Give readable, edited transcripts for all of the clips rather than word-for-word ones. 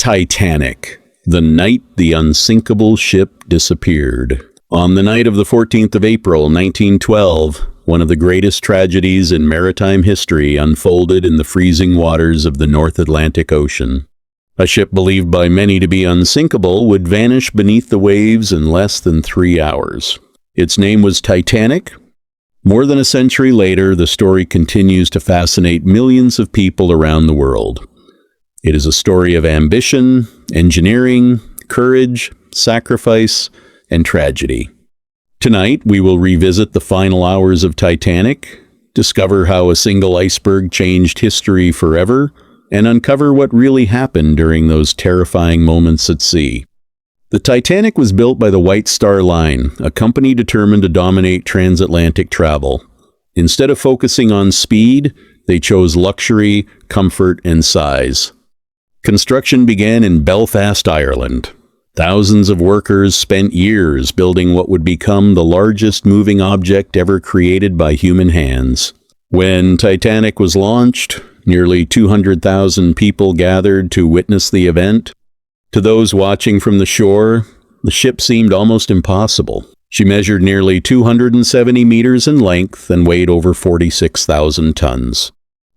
Titanic, the night the unsinkable ship disappeared. On the night of the 14th of April, 1912, one of the greatest tragedies in maritime history unfolded in the freezing waters of the North Atlantic Ocean. A ship believed by many to be unsinkable would vanish beneath the waves in less than 3 hours. Its name was Titanic. More than a century later, the story continues to fascinate millions of people around the world. It is a story of ambition, engineering, courage, sacrifice, and tragedy. Tonight, we will revisit the final hours of Titanic, discover how a single iceberg changed history forever, and uncover what really happened during those terrifying moments at sea. The Titanic was built by the White Star Line, a company determined to dominate transatlantic travel. Instead of focusing on speed, they chose luxury, comfort, and size. Construction began in Belfast, Ireland. Thousands of workers spent years building what would become the largest moving object ever created by human hands. When Titanic was launched, nearly 200,000 people gathered to witness the event. To those watching from the shore, the ship seemed almost impossible. She measured nearly 270 meters in length and weighed over 46,000 tons.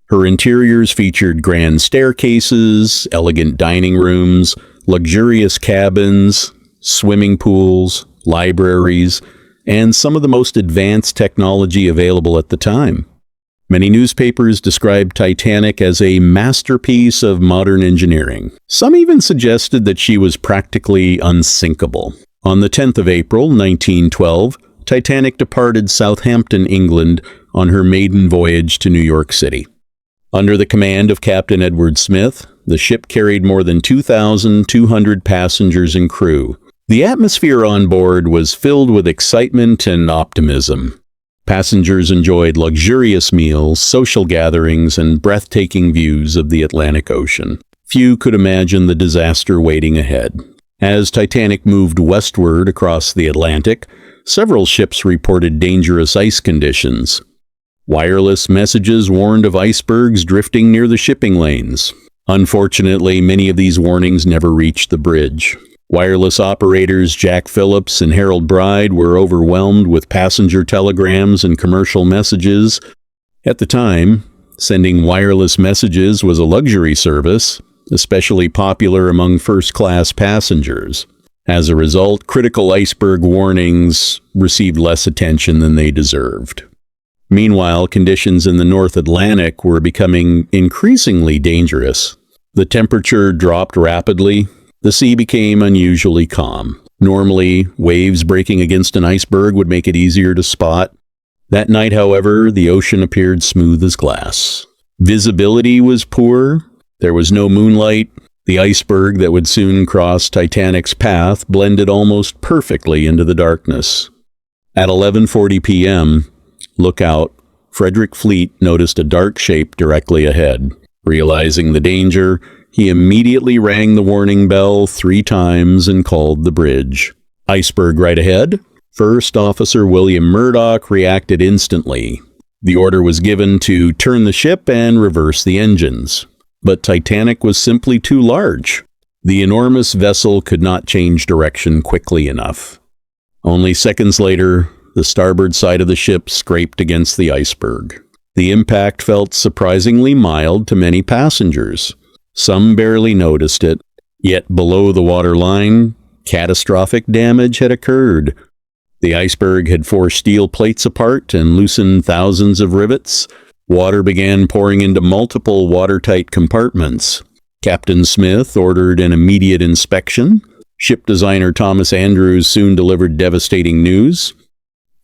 Her interiors featured grand staircases, elegant dining rooms, luxurious cabins, swimming pools, libraries, and some of the most advanced technology available at the time. Many newspapers described Titanic as a masterpiece of modern engineering. Some even suggested that she was practically unsinkable. On the 10th of April, 1912, Titanic departed Southampton, England, on her maiden voyage to New York City. Under the command of Captain Edward Smith, the ship carried more than 2,200 passengers and crew. The atmosphere on board was filled with excitement and optimism. Passengers enjoyed luxurious meals, social gatherings, and breathtaking views of the Atlantic Ocean. Few could imagine the disaster waiting ahead. As Titanic moved westward across the Atlantic, several ships reported dangerous ice conditions. Wireless messages warned of icebergs drifting near the shipping lanes. Unfortunately, many of these warnings never reached the bridge. Wireless operators Jack Phillips and Harold Bride were overwhelmed with passenger telegrams and commercial messages. At the time, sending wireless messages was a luxury service, especially popular among first-class passengers. As a result, critical iceberg warnings received less attention than they deserved. Meanwhile, conditions in the North Atlantic were becoming increasingly dangerous. The temperature dropped rapidly. The sea became unusually calm. Normally, waves breaking against an iceberg would make it easier to spot. That night, however, the ocean appeared smooth as glass. Visibility was poor. There was no moonlight. The iceberg that would soon cross Titanic's path blended almost perfectly into the darkness. At 11:40 p.m., lookout Frederick Fleet noticed a dark shape directly ahead. Realizing the danger, he immediately rang the warning bell 3 times and called the bridge. Iceberg right ahead. First Officer William Murdoch reacted instantly. The order was given to turn the ship and reverse the engines. But Titanic was simply too large. The enormous vessel could not change direction quickly enough. Only seconds later, the starboard side of the ship scraped against the iceberg. The impact felt surprisingly mild to many passengers. Some barely noticed it, yet below the waterline, catastrophic damage had occurred. The iceberg had forced steel plates apart and loosened thousands of rivets. Water began pouring into multiple watertight compartments. Captain Smith ordered an immediate inspection. Ship designer Thomas Andrews soon delivered devastating news.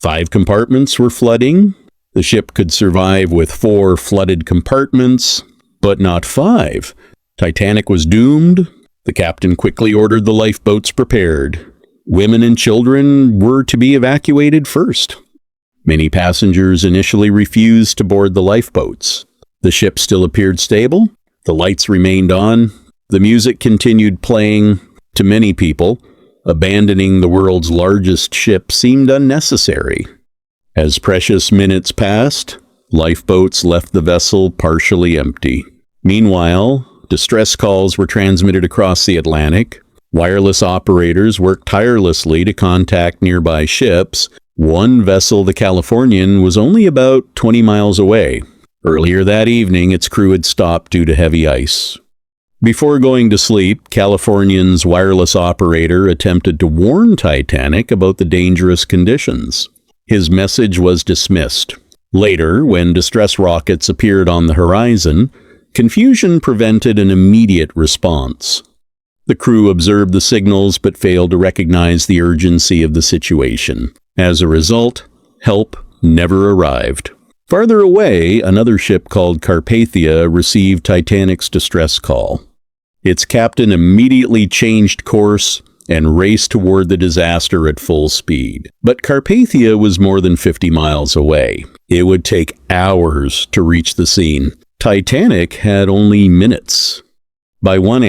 5 compartments were flooding. The ship could survive with 4 flooded compartments, but not 5. Titanic was doomed. The captain quickly ordered the lifeboats prepared. Women and children were to be evacuated first. Many passengers initially refused to board the lifeboats. The ship still appeared stable. The lights remained on. The music continued playing. To many people, abandoning the world's largest ship seemed unnecessary. As precious minutes passed, lifeboats left the vessel partially empty. Meanwhile, Distress calls were transmitted across the Atlantic. Wireless operators worked tirelessly to contact nearby ships. One vessel, the Californian, was only about 20 miles away. Earlier that evening, its crew had stopped due to heavy ice. Before going to sleep, Californian's wireless operator attempted to warn Titanic about the dangerous conditions. His message was dismissed. Later, when distress rockets appeared on the horizon, confusion prevented an immediate response. The crew observed the signals but failed to recognize the urgency of the situation. As a result, help never arrived. Farther away, another ship called Carpathia received Titanic's distress call. Its captain immediately changed course and raced toward the disaster at full speed. But Carpathia was more than 50 miles away. It would take hours to reach the scene. Titanic had only minutes. By 1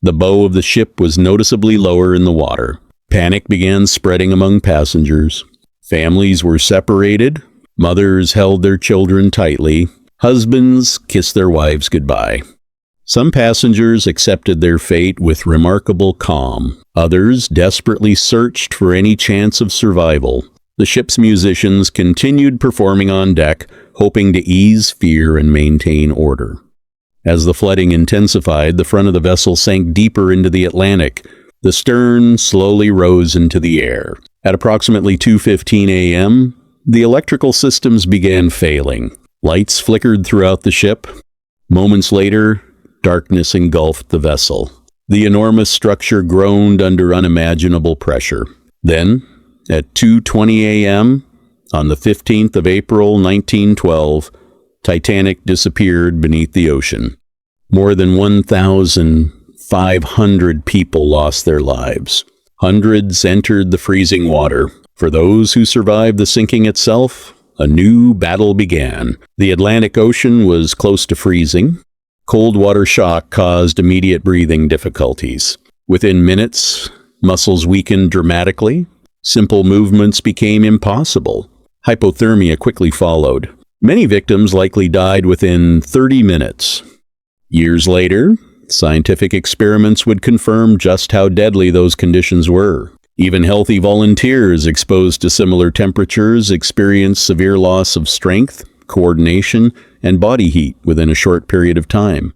the bow of the ship was noticeably lower in the water. Panic began spreading among passengers. Families were separated. Mothers held their children tightly. Husbands kissed their wives goodbye. Some passengers accepted their fate with remarkable calm. Others desperately searched for any chance of survival. The ship's musicians continued performing on deck, hoping to ease fear and maintain order. As the flooding intensified, the front of the vessel sank deeper into the Atlantic. The stern slowly rose into the air. At approximately 2:15 a.m., the electrical systems began failing. Lights flickered throughout the ship. Moments later, darkness engulfed the vessel. The enormous structure groaned under unimaginable pressure. Then, at 2:20 a.m., on the 15th of April, 1912, Titanic disappeared beneath the ocean. More than 1,500 people lost their lives. Hundreds entered the freezing water. For those who survived the sinking itself, a new battle began. The Atlantic Ocean was close to freezing. Cold water shock caused immediate breathing difficulties. Within minutes, muscles weakened dramatically. Simple movements became impossible. Hypothermia quickly followed. Many victims likely died within 30 minutes. Years later, scientific experiments would confirm just how deadly those conditions were. Even healthy volunteers exposed to similar temperatures experienced severe loss of strength, coordination, and body heat within a short period of time.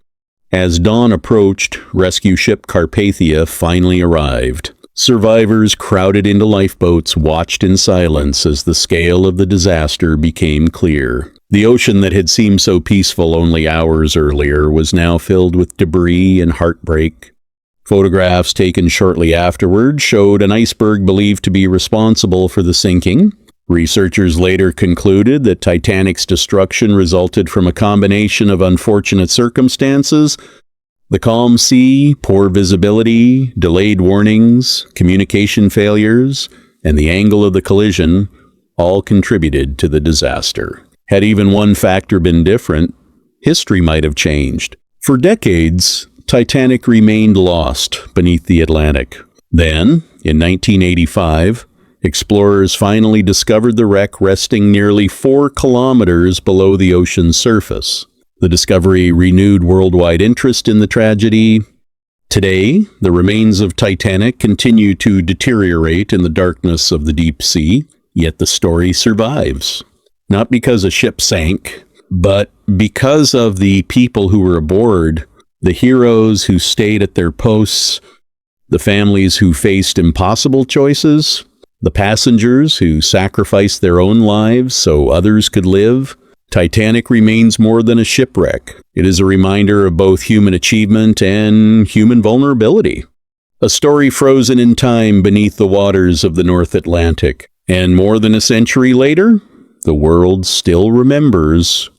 As dawn approached, rescue ship Carpathia finally arrived. Survivors crowded into lifeboats watched in silence as the scale of the disaster became clear. The ocean that had seemed so peaceful only hours earlier was now filled with debris and heartbreak. Photographs taken shortly afterward showed an iceberg believed to be responsible for the sinking. Researchers later concluded that Titanic's destruction resulted from a combination of unfortunate circumstances. The calm sea, poor visibility, delayed warnings, communication failures, and the angle of the collision all contributed to the disaster. Had even one factor been different, history might have changed. For decades, Titanic remained lost beneath the Atlantic. Then, in 1985, explorers finally discovered the wreck resting nearly 4 kilometers below the ocean's surface. The discovery renewed worldwide interest in the tragedy. Today, the remains of Titanic continue to deteriorate in the darkness of the deep sea, yet the story survives. Not because a ship sank, but because of the people who were aboard, the heroes who stayed at their posts, the families who faced impossible choices, the passengers who sacrificed their own lives so others could live. Titanic remains more than a shipwreck. It is a reminder of both human achievement and human vulnerability. A story frozen in time beneath the waters of the North Atlantic. And more than a century later, the world still remembers